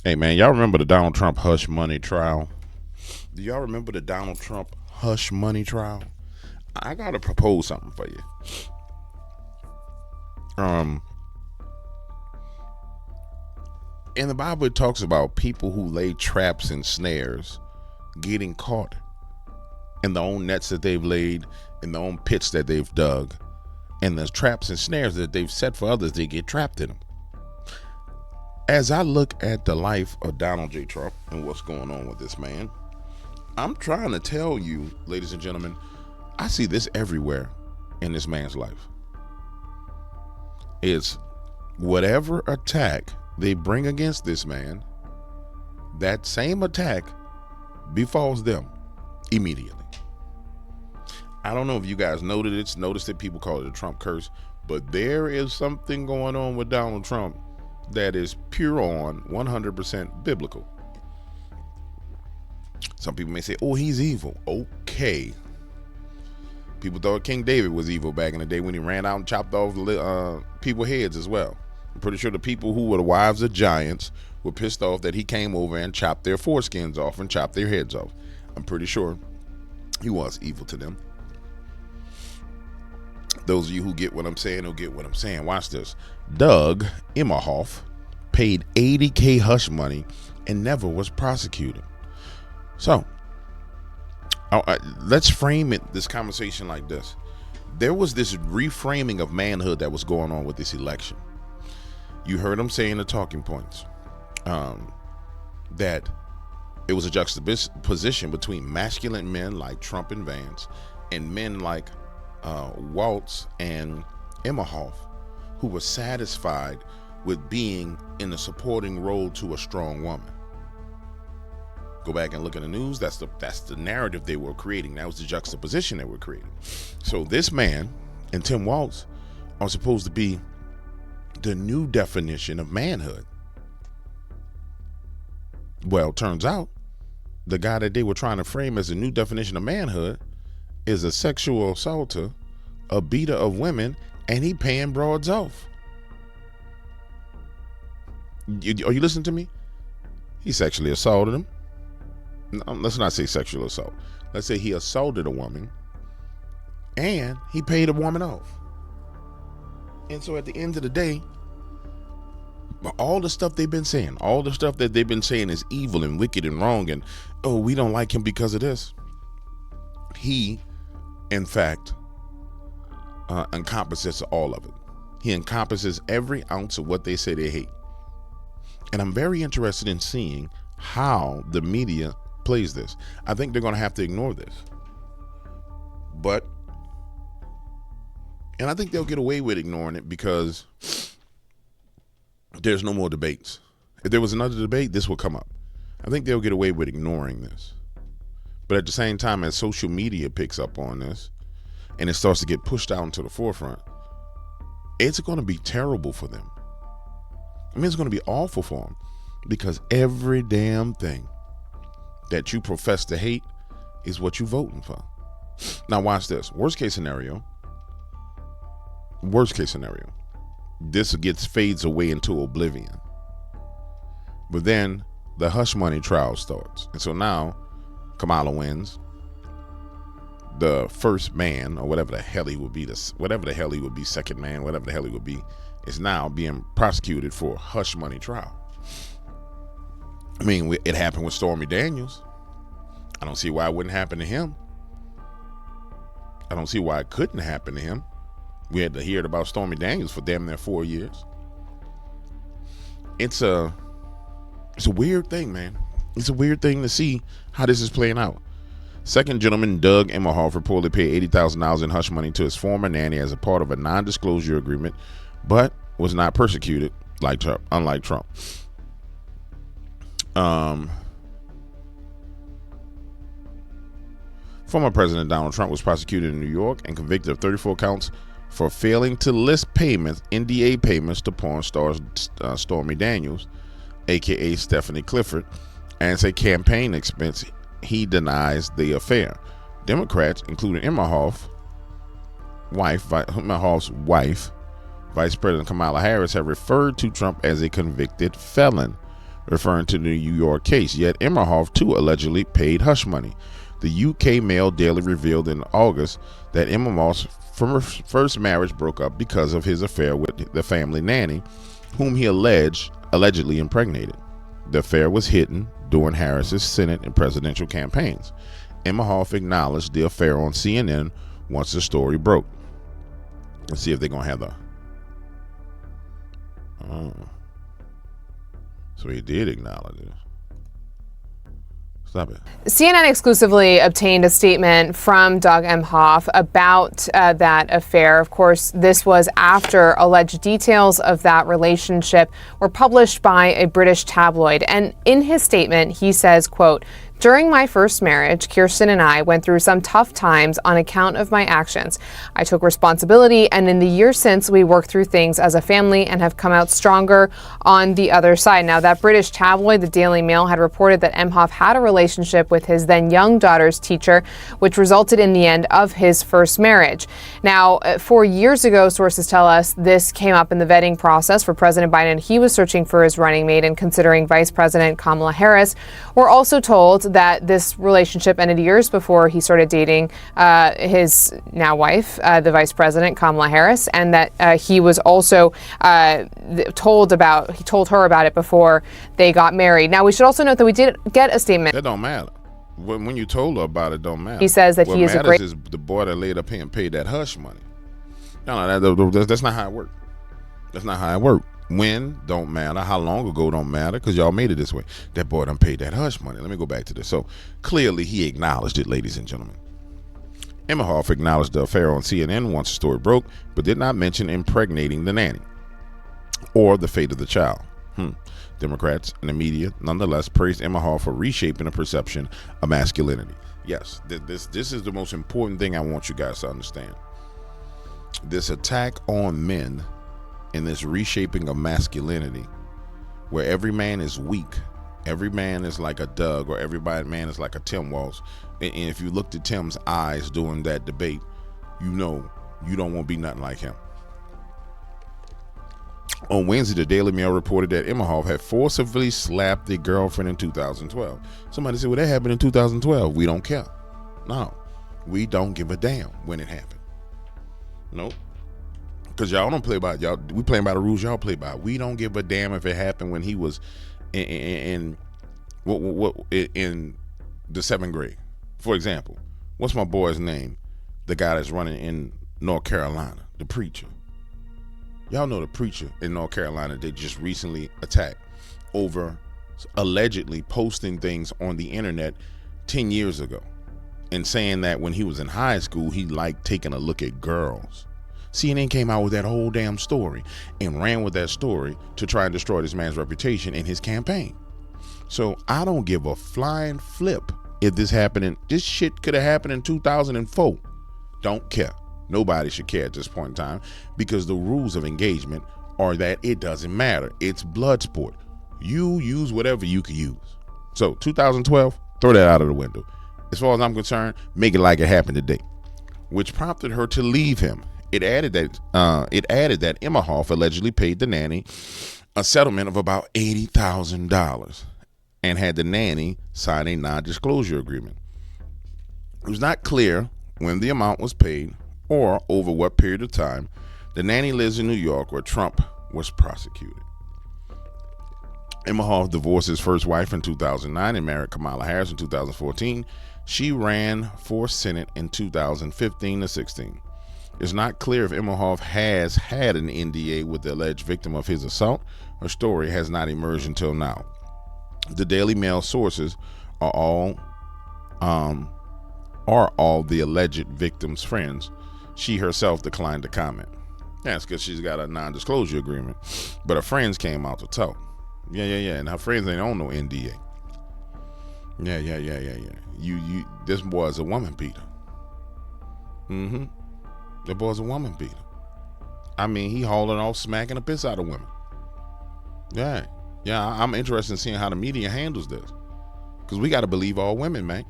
Hey man, y'all remember the Donald Trump hush money trial? Do y'all remember the Donald Trump hush money trial? I gotta propose something for you. Um, in the Bible, it talks about people who lay traps and snares getting caught in their own nets that they've laid, in their own pits that they've dug, and the traps and snares that they've set for others, they get trapped in them. As I look at the life of Donald J. Trump and what's going on with this man, I'm trying to tell you, ladies and gentlemen, I see this everywhere in this man's life. It's whatever attack they bring against this man, that same attack befalls them immediately. I don't know if you guys noticed it, people call it a Trump curse, but there is something going on with Donald Trump that is pure on 100% biblical. Some people may say, oh, he's evil. Okay. People thought King David was evil back in the day when he ran out and chopped off people's heads as well. I'm pretty sure the people who were the wives of giants were pissed off that he came over and chopped their foreskins off and chopped their heads off. I'm pretty sure he was evil to them. Those of you who get what I'm saying, will get what I'm saying. Watch this. thDoug, Emhoff, paid $80K hush money and never was prosecuted. So, let's frame this conversation like this. There was this reframing of manhood that was going on with this election. You heard him saying the talking points, that it was a juxtaposition between masculine men like Trump and Vance and men like Waltz and Emhoff, who were satisfied with being in a supporting role to a strong woman. Go back and look at the news. That's the narrative they were creating. That was the juxtaposition they were creating. So this man and Tim Waltz are supposed to be the new definition of manhood. Well, turns out the guy that they were trying to frame as a new definition of manhood is a sexual assaulter, a beater of women, and he paying broads off. Are you listening to me? He sexually assaulted him. No, let's not say sexual assault. Let's say he assaulted a woman and he paid a woman off. And so at the end of the day, all the stuff they've been saying, all the stuff that they've been saying is evil and wicked and wrong, and oh, we don't like him because of this. He, in fact, encompasses all of it. He encompasses every ounce of what they say they hate. And I'm very interested in seeing how the media plays this. I think they're going to have to ignore this. And I think they'll get away with ignoring it because there's no more debates. If there was another debate, this will come up. I think they'll get away with ignoring this. But at the same time, as social media picks up on this and it starts to get pushed out into the forefront, it's going to be terrible for them. I mean, it's going to be awful for them because every damn thing that you profess to hate is what you're voting for. Now watch this. Worst case scenario, this fades away into oblivion. But then the hush money trial starts. And so now Kamala wins. The first man, or whatever the hell he would be, second man, whatever the hell he would be, is now being prosecuted for a hush money trial. I mean, it happened with Stormy Daniels. I don't see why it wouldn't happen to him. I don't see why it couldn't happen to him. We had to hear about Stormy Daniels for damn near 4 years. It's a weird thing, man. It's a weird thing to see how this is playing out. Second gentleman, thDoug Emhoff, reportedly paid $80,000 in hush money to his former nanny as a part of a non-disclosure agreement, but was not persecuted like Trump, unlike Trump. Former President Donald Trump was prosecuted in New York and convicted of 34 counts for failing to list payments, NDA payments, to porn star Stormy Daniels, aka Stephanie Clifford, as a campaign expense. He denies the affair. Democrats, including Emhoff's wife, Vice President Kamala Harris, have referred to Trump as a convicted felon referring to the New York case. Yet Emhoff too allegedly paid hush money. The UK Mail Daily revealed in August that Emhoff's first marriage broke up because of his affair with the family nanny, whom he allegedly impregnated. The affair was hidden during Harris's Senate and presidential campaigns. Emhoff acknowledged the affair on CNN once the story broke. Let's see if they're going to have the... So he did acknowledge it. Stop it. CNN exclusively obtained a statement from Doug Emhoff about that affair. Of course, this was after alleged details of that relationship were published by a British tabloid. And in his statement, he says, quote, "During my first marriage, Kirsten and I went through some tough times on account of my actions. I took responsibility, and in the years since, we worked through things as a family and have come out stronger on the other side." Now, that British tabloid, the Daily Mail, had reported that Emhoff had a relationship with his then young daughter's teacher, which resulted in the end of his first marriage. Now, 4 years ago, sources tell us this came up in the vetting process for President Biden. He was searching for his running mate and considering Vice President Kamala Harris. We're also told that this relationship ended years before he started dating his now wife, the Vice President Kamala Harris, and that he was also told her about it before they got married. Now, we should also note that we did get a statement. That don't matter. When you told her about it, don't matter. He says that he is a great... What matters is the boy that laid up here and paid that hush money. No, that's not how it worked. That's not how it worked. When don't matter. How long ago don't matter, because y'all made it this way. That boy done paid that hush money. Let me go back to this. So clearly he acknowledged it, ladies and gentlemen. Emhoff acknowledged the affair on CNN once the story broke, but did not mention impregnating the nanny or the fate of the child. Democrats and the media nonetheless praised Emhoff for reshaping the perception of masculinity. Yes, this is the most important thing I want you guys to understand. This attack on men in this reshaping of masculinity, where every man is weak, every man is like a thDoug, or every man is like a Tim Walz. And if you looked at Tim's eyes during that debate, you know you don't want to be nothing like him. On Wednesday, the Daily Mail reported that Emhoff had forcibly slapped a girlfriend in 2012. Somebody said, well, that happened in 2012. We don't care. No, we don't give a damn when it happened. Nope. Because y'all don't play by y'all. We playing by the rules y'all play by. We don't give a damn if it happened when he was in the 7th grade. For example, what's my boy's name? The guy that's running in North Carolina, the preacher. Y'all know the preacher in North Carolina they just recently attacked over allegedly posting things on the internet 10 years ago and saying that when he was in high school, he liked taking a look at girls. CNN came out with that whole damn story and ran with that story to try and destroy this man's reputation in his campaign. So I don't give a flying flip if this happened. This shit could have happened in 2004. Don't care. Nobody should care at this point in time, because the rules of engagement are that it doesn't matter. It's blood sport. You use whatever you can use. So 2012, throw that out of the window. As far as I'm concerned, make it like it happened today, which prompted her to leave him. It added that Emhoff allegedly paid the nanny a settlement of about $80,000 and had the nanny sign a non-disclosure agreement. It was not clear when the amount was paid or over what period of time. The nanny lives in New York, where Trump was prosecuted. Emhoff divorced his first wife in 2009 and married Kamala Harris in 2014. She ran for Senate in 2015 to 16. It's not clear if Emhoff has had an NDA with the alleged victim of his assault. Her story has not emerged until now. The Daily Mail sources are all the alleged victim's friends. She herself declined to comment. That's because she's got a non-disclosure agreement. But her friends came out to talk. Yeah. And her friends ain't on no NDA. Yeah. This boy's a woman beater. The boy's a woman beater. I mean, he hauling off, smacking the piss out of women. Yeah. I'm interested in seeing how the media handles this, because we got to believe all women, man.